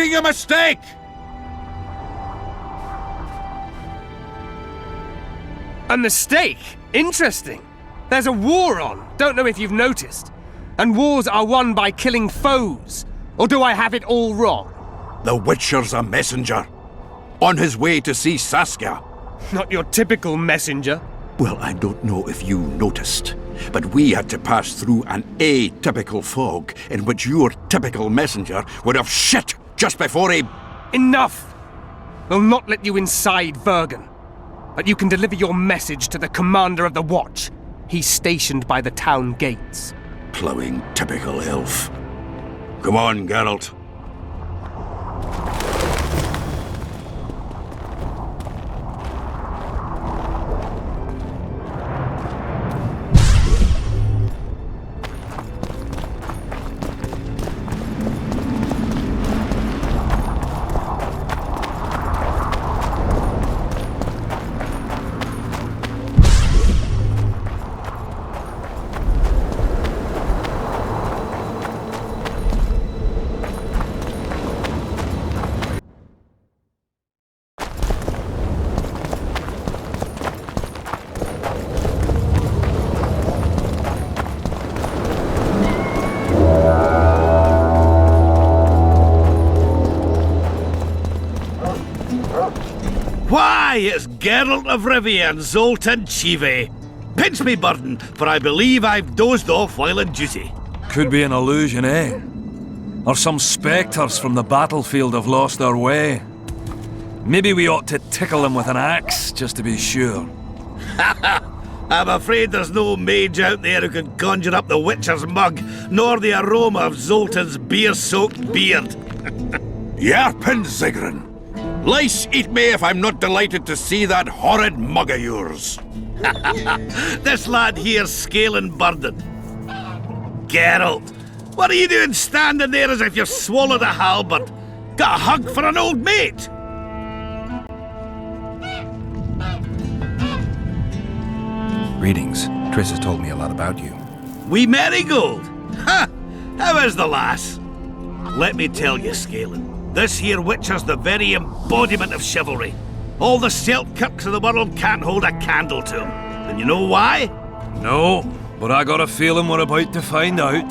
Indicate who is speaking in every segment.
Speaker 1: making a mistake!
Speaker 2: A mistake? Interesting. There's a war on, don't know if you've noticed. And wars are won by killing foes. Or do I have it all wrong?
Speaker 1: The Witcher's a messenger. On his way to see Saskia.
Speaker 2: Not your typical messenger.
Speaker 1: Well, I don't know if you noticed, but we had to pass through an atypical fog in which your typical messenger would have shit just before he...
Speaker 2: Enough! We'll not let you inside Vergen. But you can deliver your message to the commander of the watch. He's stationed by the town gates.
Speaker 1: Plowing typical elf. Come on, Geralt.
Speaker 3: Why, it's Geralt of Rivia and Zoltan Chive. Pinch me, Burden, for I believe I've dozed off while on duty.
Speaker 4: Could be an illusion, eh? Or some spectres from the battlefield have lost their way. Maybe we ought to tickle them with an axe, just to be sure.
Speaker 3: I'm afraid there's no mage out there who can conjure up the Witcher's mug, nor the aroma of Zoltan's beer-soaked beard.
Speaker 1: Yarpin Zigrin. Lice eat me if I'm not delighted to see that horrid mug of yours.
Speaker 3: This lad here's scaling Burden. Geralt, what are you doing standing there as if you've swallowed a halberd? Got a hug for an old mate?
Speaker 5: Greetings. Triss has told me a lot about you.
Speaker 3: Wee Marigold? Ha! How is the lass? Let me tell you, Scalen, this here Witcher's the very embodiment of chivalry. All the Selkirks of the world can't hold a candle to him. And you know why?
Speaker 4: No, but I got a feeling we're about to find out.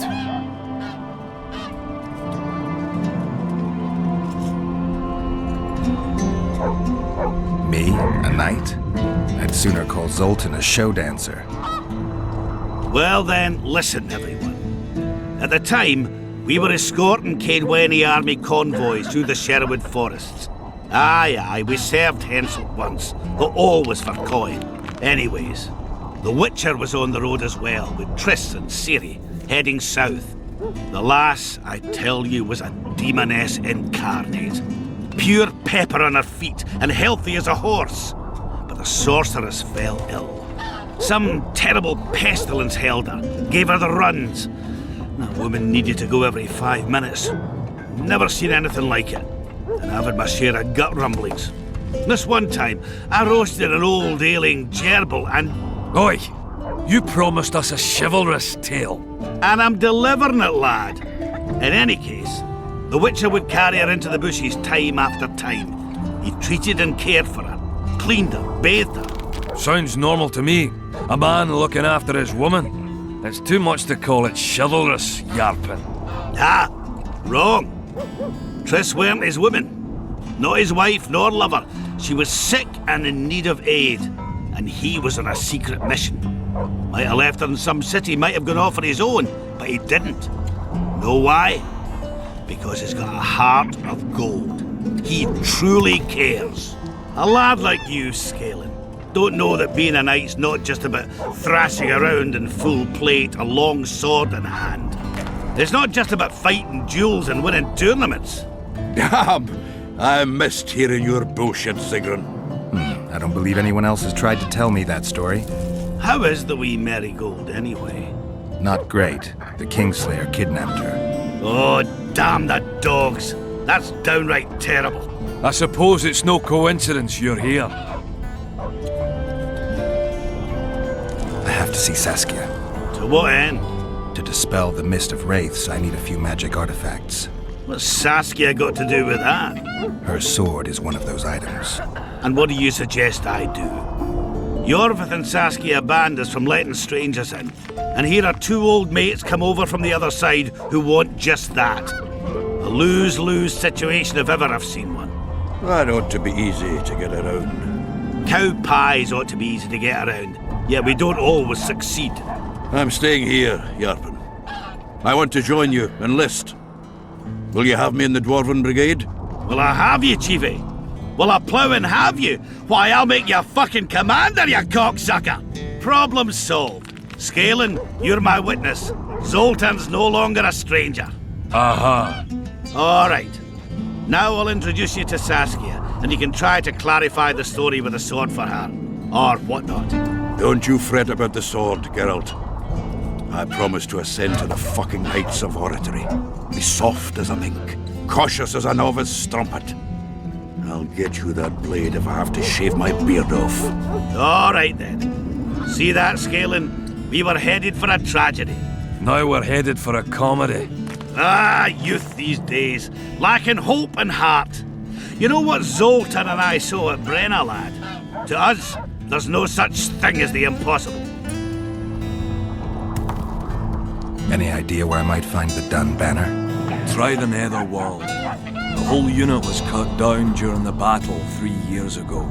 Speaker 5: Me? A knight? I'd sooner call Zoltan a show dancer.
Speaker 3: Well then, listen everyone. At the time, we were escorting Caedwene army convoys through the Sherwood forests. Aye, we served Henselt once, but always for coin. Anyways, the Witcher was on the road as well, with Triss and Ciri, heading south. The lass, I tell you, was a demoness incarnate. Pure pepper on her feet, and healthy as a horse. But the sorceress fell ill. Some terrible pestilence held her, gave her the runs. That woman needed to go every 5 minutes. Never seen anything like it. And I've had my share of gut rumblings. This one time, I roasted an old ailing gerbil and...
Speaker 4: Oi! You promised us a chivalrous tale.
Speaker 3: And I'm delivering it, lad. In any case, the Witcher would carry her into the bushes time after time. He treated and cared for her, cleaned her, bathed her.
Speaker 4: Sounds normal to me. A man looking after his woman. It's too much to call it chivalrous, Yarpin.
Speaker 3: Ah, wrong. Triss weren't his woman. Not his wife nor lover. She was sick and in need of aid. And he was on a secret mission. Might have left her in some city, might have gone off on his own, but he didn't. Know why? Because he's got a heart of gold. He truly cares. A lad like you, Scalen, don't know that being a knight's not just about thrashing around in full plate, a long sword in hand. It's not just about fighting duels and winning tournaments.
Speaker 1: I missed hearing your bullshit, Sigrun.
Speaker 5: I don't believe anyone else has tried to tell me that story.
Speaker 3: How is the wee Marigold, anyway?
Speaker 5: Not great. The Kingslayer kidnapped her.
Speaker 3: Oh, damn the dogs. That's downright terrible.
Speaker 4: I suppose it's no coincidence you're here.
Speaker 5: I have to see Saskia.
Speaker 3: To what end?
Speaker 5: To dispel the mist of wraiths, I need a few magic artifacts.
Speaker 3: What's Saskia got to do with that?
Speaker 5: Her sword is one of those items.
Speaker 3: And what do you suggest I do? Yorvith and Saskia banned us from letting strangers in. And here are two old mates come over from the other side who want just that. A lose-lose situation if ever I've seen one.
Speaker 1: That ought to be easy to get around.
Speaker 3: Cow pies ought to be easy to get around, yet we don't always succeed.
Speaker 1: I'm staying here, Yarpen. I want to join you, enlist. Will you have me in the Dwarven Brigade?
Speaker 3: Will I have you, Chiefy? Will I plough and have you? Why, I'll make you fucking commander, you cocksucker! Problem solved. Scalen, you're my witness. Zoltan's no longer a stranger.
Speaker 4: Aha.
Speaker 3: All right. Now I'll introduce you to Saskia, and you can try to clarify the story with a sword for her. Or whatnot.
Speaker 1: Don't you fret about the sword, Geralt. I promise to ascend to the fucking heights of oratory. Be soft as a mink, cautious as a novice strumpet. I'll get you that blade if I have to shave my beard off.
Speaker 3: All right then. See that, Scalen? We were headed for a tragedy.
Speaker 4: Now we're headed for a comedy.
Speaker 3: Ah, youth these days, lacking hope and heart. You know what Zoltan and I saw at Brenna, lad? To us, there's no such thing as the impossible.
Speaker 5: Any idea where I might find the Dun banner?
Speaker 4: Try the nether wall. The whole unit was cut down during the battle 3 years ago.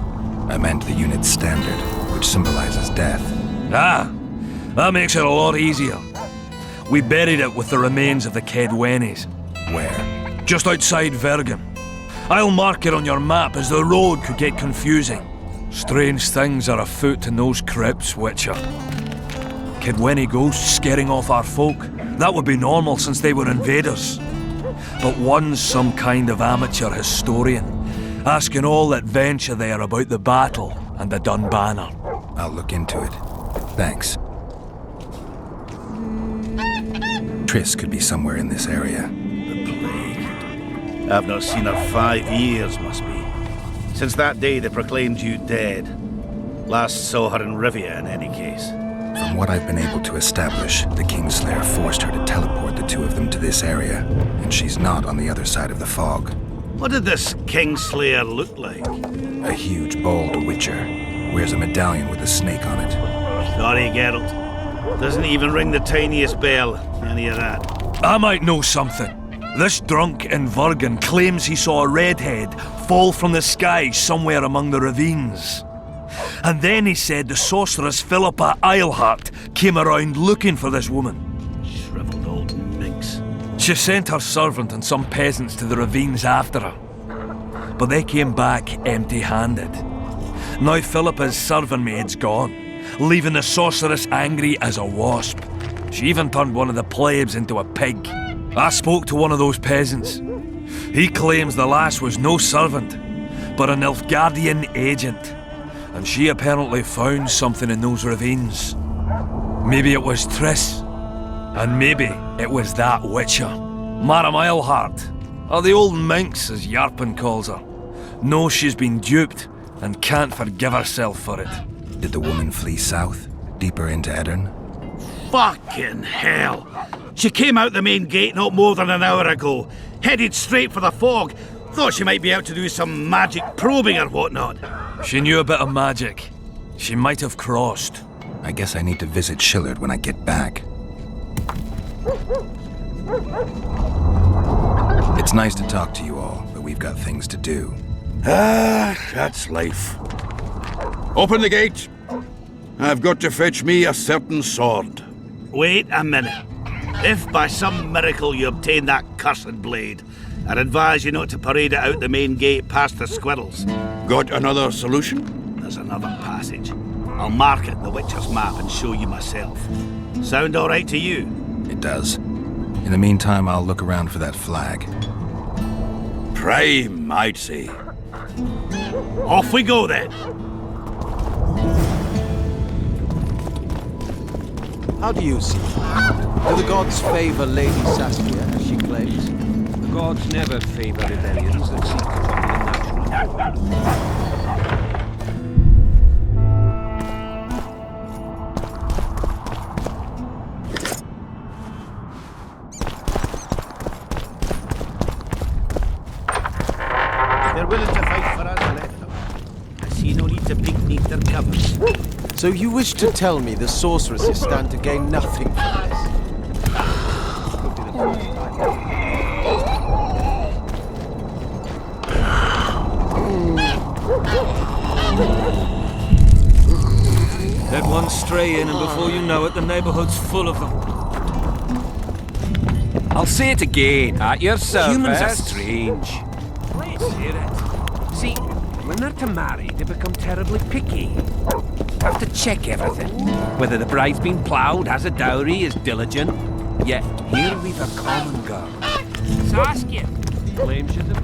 Speaker 5: I meant the unit's standard, which symbolizes death.
Speaker 4: Ah, that makes it a lot easier. We buried it with the remains of the Kedwenis,
Speaker 5: Where?
Speaker 4: just outside Vergen. I'll mark it on your map as the road could get confusing. Strange things are afoot in those crypts, Witcher. Kedweni ghosts scaring off our folk. That would be normal since they were invaders. But one's some kind of amateur historian, asking all that venture there about the battle and the Dun banner.
Speaker 5: I'll look into it. Thanks. Triss could be somewhere in this area.
Speaker 3: The plague. I've not seen her 5 years, must be. Since that day they proclaimed you dead. Last saw her in Rivia, in any case.
Speaker 5: From what I've been able to establish, the Kingslayer forced her to teleport the two of them to this area, and she's not on the other side of the fog.
Speaker 3: What did this Kingslayer look like?
Speaker 5: A huge, bald witcher. Wears a medallion with a snake on it.
Speaker 3: Sorry, Geralt. Doesn't even ring the tiniest bell, any of that.
Speaker 4: I might know something. This drunk in Vergen claims he saw a redhead fall from the sky somewhere among the ravines. And then he said the sorceress Philippa Eilhart came around looking for this woman.
Speaker 3: Shriveled old minx.
Speaker 4: She sent her servant and some peasants to the ravines after her. But they came back empty-handed. Now Philippa's servant maid's gone, leaving the sorceress angry as a wasp. She even turned one of the plebs into a pig. I spoke to one of those peasants. He claims the lass was no servant, but an Nilfgaardian agent. And she apparently found something in those ravines. Maybe it was Triss. And maybe it was that witcher. Madame Eilhart, or the old minx as Yarpen calls her, knows she's been duped and can't forgive herself for it.
Speaker 5: Did the woman flee south, deeper into Edirn?
Speaker 3: Fucking hell! She came out the main gate not more than an hour ago, headed straight for the fog. Thought she might be out to do some magic probing or whatnot.
Speaker 4: She knew a bit of magic. She might have crossed.
Speaker 5: I guess I need to visit Shillard when I get back. It's nice to talk to you all, but we've got things to do.
Speaker 1: Ah, that's life. Open the gate. I've got to fetch me a certain sword.
Speaker 3: Wait a minute. If by some miracle you obtain that cursed blade, I'd advise you not to parade it out the main gate past the squirrels.
Speaker 1: Got another solution?
Speaker 3: There's another passage. I'll mark it in the Witcher's map and show you myself. Sound all right to you?
Speaker 5: It does. In the meantime, I'll look around for that flag.
Speaker 1: Prime, I'd say.
Speaker 3: Off we go then.
Speaker 6: How do you see it? Do the gods favor Lady Saskia, as she claims?
Speaker 7: The gods never favor rebellions that seek to topple the natural.
Speaker 3: They're willing to fight for us, let them. I see no need to beneath their covers.
Speaker 6: So you wish to tell me the sorceresses stand to gain nothing from this?
Speaker 4: Let one stray in, and before you know it, the neighborhood's full of them.
Speaker 7: I'll say it again, at your service.
Speaker 4: Humans are strange.
Speaker 7: Please hear it. See, when they're to marry, they become terribly picky. Have to check everything. Whether the bride's been ploughed, has a dowry, is diligent. Yet here we've a common girl. Saskia claims she's a...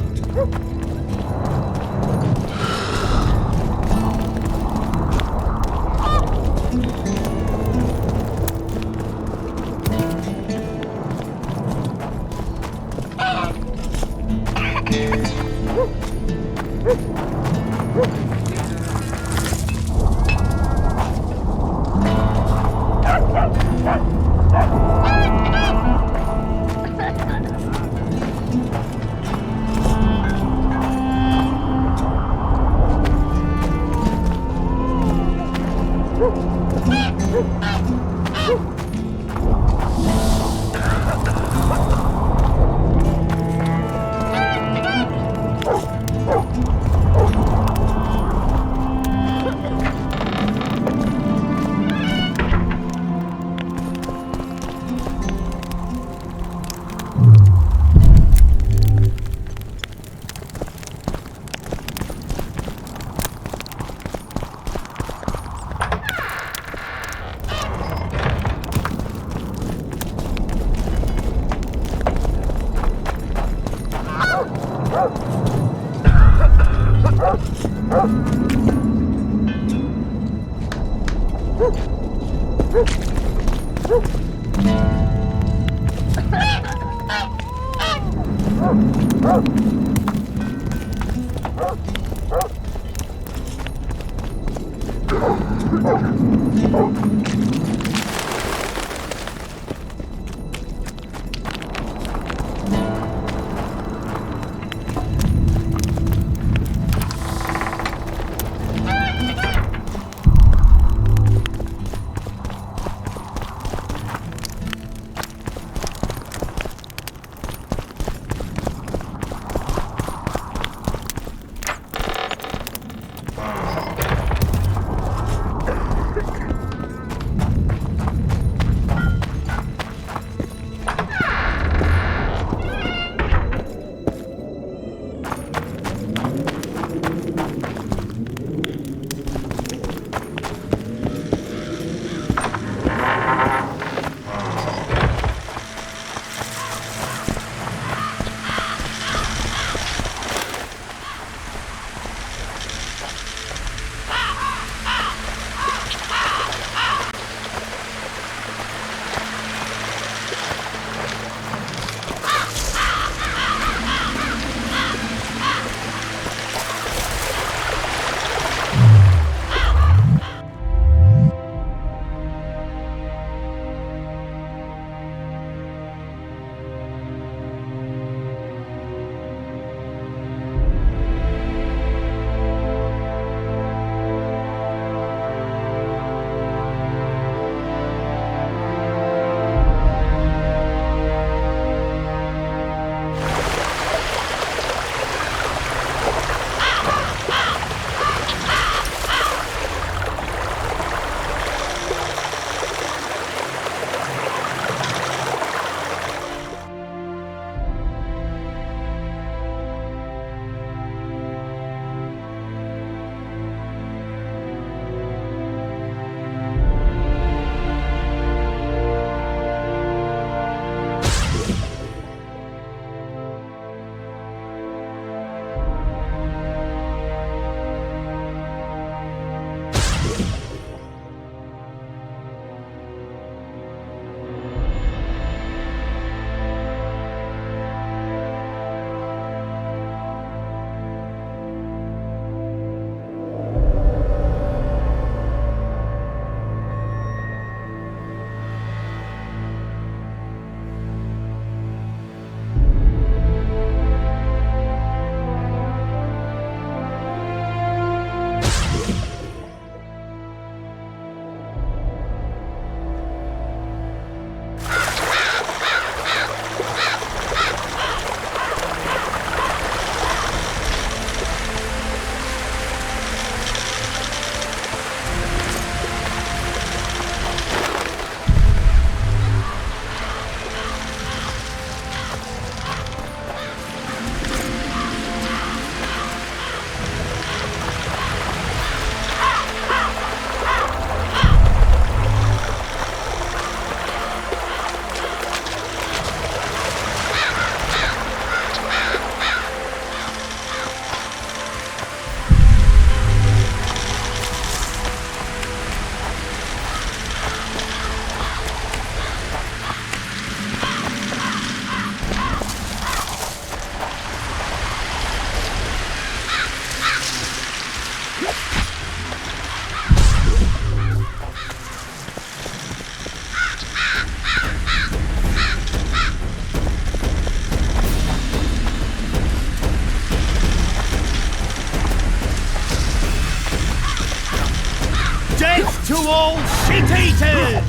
Speaker 3: to all shit-eaters!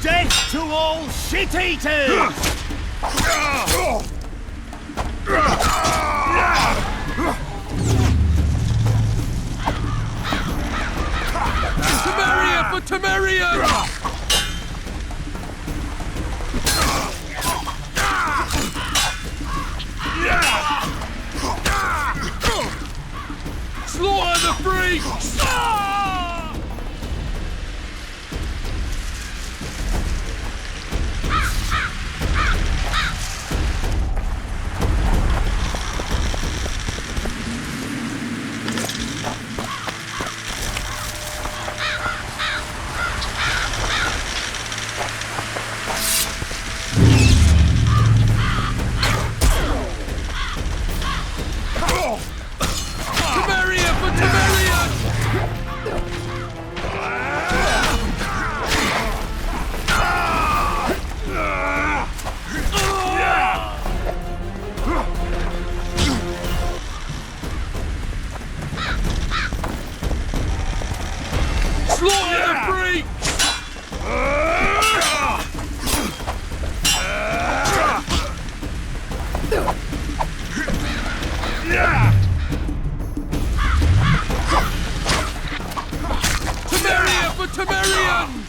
Speaker 3: Death to all shit-eaters!
Speaker 4: Temeria for Temeria! Slaughter the freaks! Temeria for Temeria! Slaughter the freaks! Temeria for Temerians!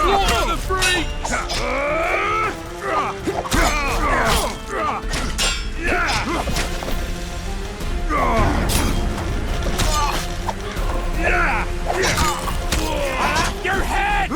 Speaker 4: Slaughter the freaks! Your head!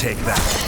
Speaker 4: take that.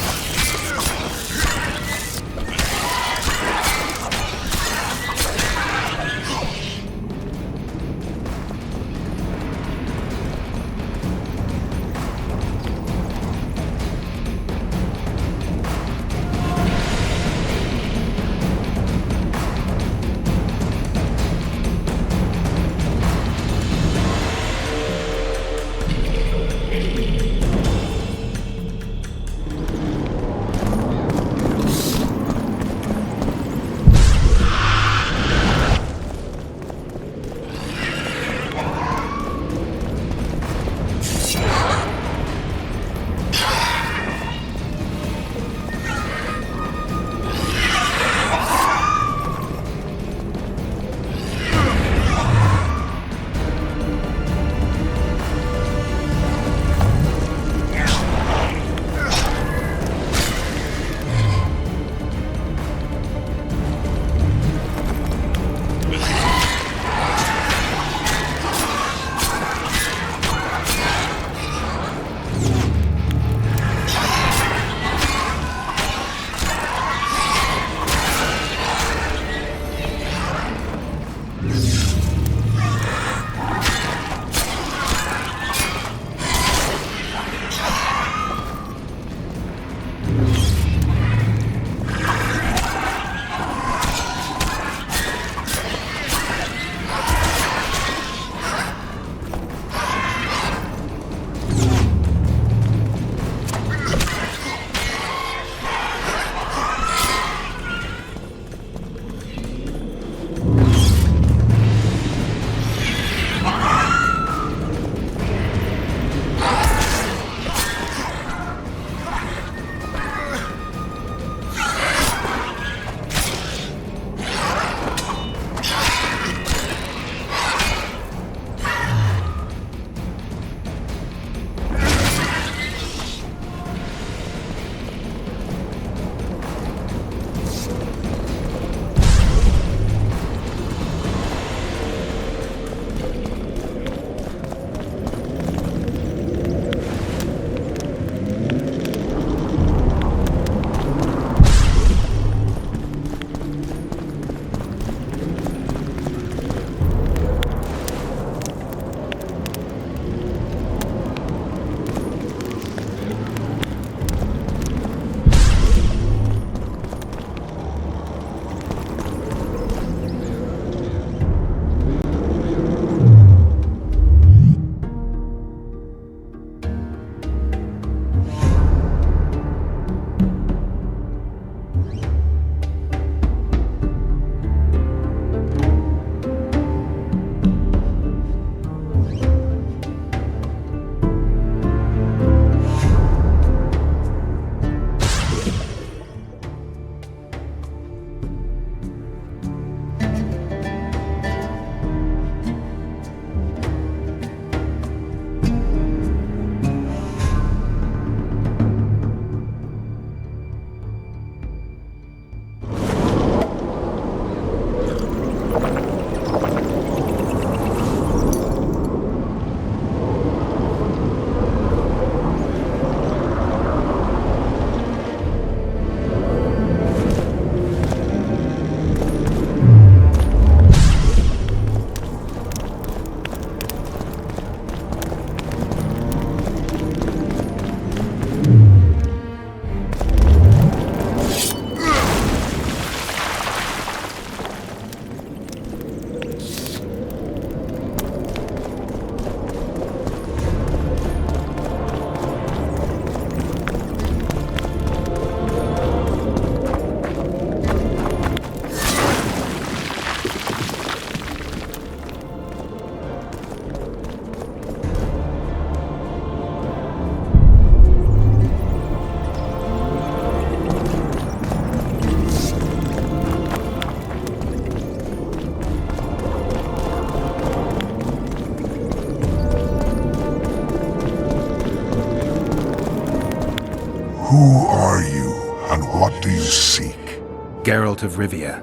Speaker 8: Who are you, and what do you seek?
Speaker 5: Geralt of Rivia.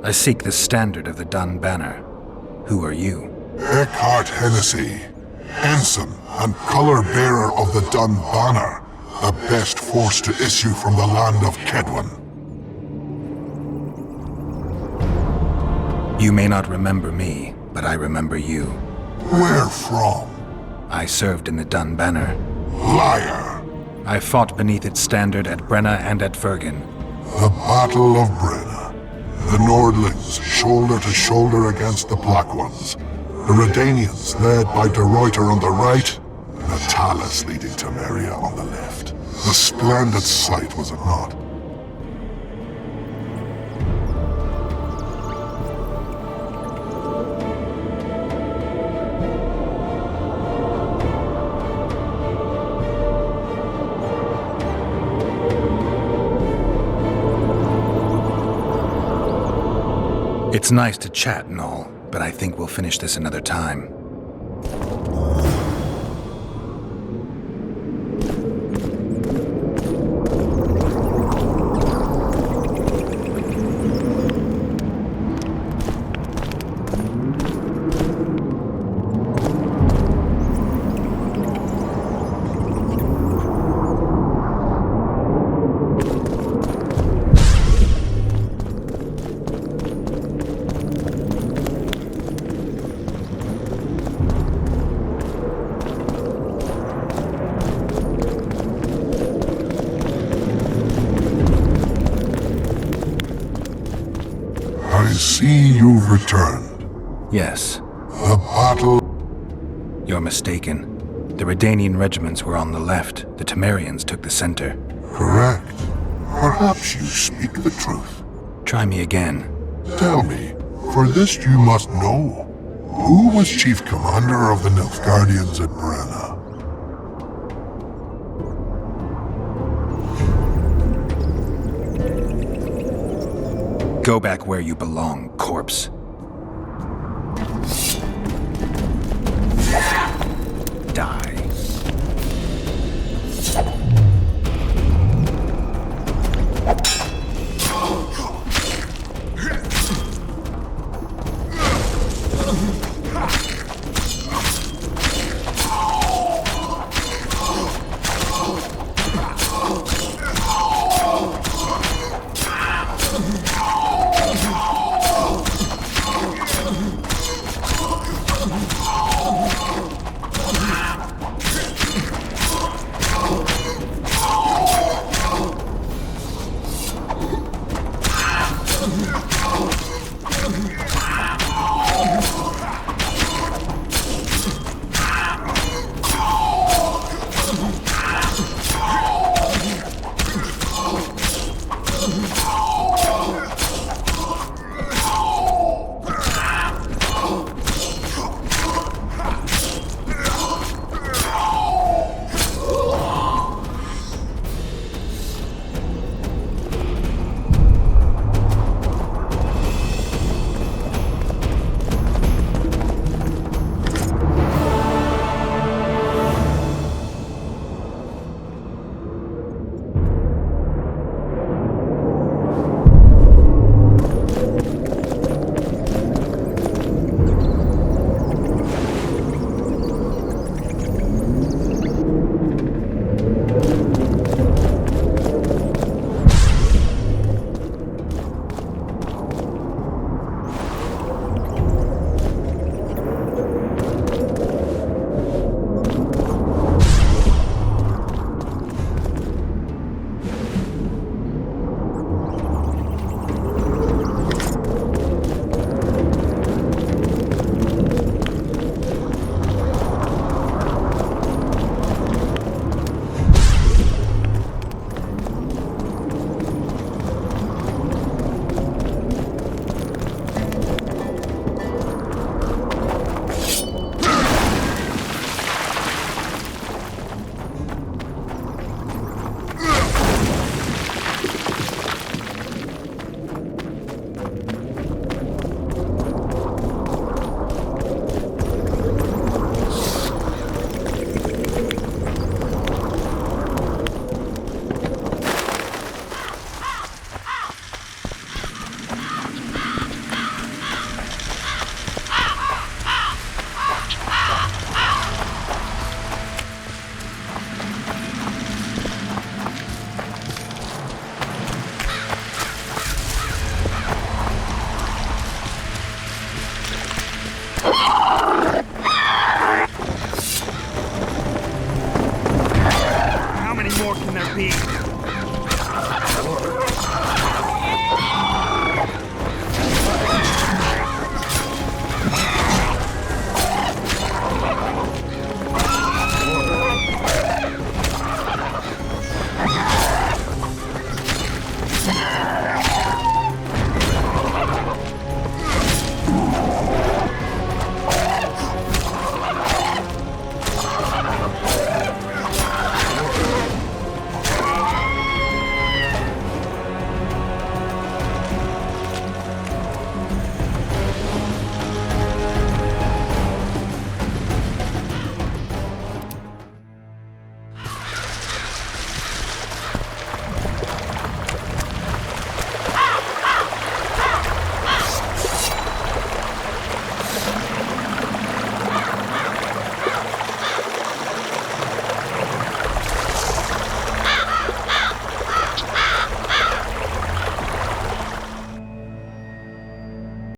Speaker 5: I seek the standard of the Dun Banner. Who are you?
Speaker 8: Eckhart Hennessy, ensign and color-bearer of the Dun Banner, The best force to issue from the land of Kedwen.
Speaker 5: You may not remember me, but I remember you.
Speaker 8: Where from?
Speaker 5: I served in the Dun Banner.
Speaker 8: Liar!
Speaker 5: I fought beneath its standard at Brenna and at Vergen.
Speaker 8: The Battle of Brenna. The Nordlings, shoulder to shoulder against the Black Ones. The Redanians, led by De Ruyter on the right. The Talus leading Temeria on the left. A splendid sight, was it not?
Speaker 5: It's nice to chat and all, but I think we'll finish this another time.
Speaker 8: I see you've returned.
Speaker 5: Yes,
Speaker 8: The battle...
Speaker 5: you're mistaken. The Redanian regiments were on the left. The Temerians took the center.
Speaker 8: Correct. Perhaps you speak the truth.
Speaker 5: Try me again.
Speaker 8: Tell me, for this you must know. Who was chief commander of the Nilfgaardians at Brenna?
Speaker 5: Go back where you belong, corpse. Die.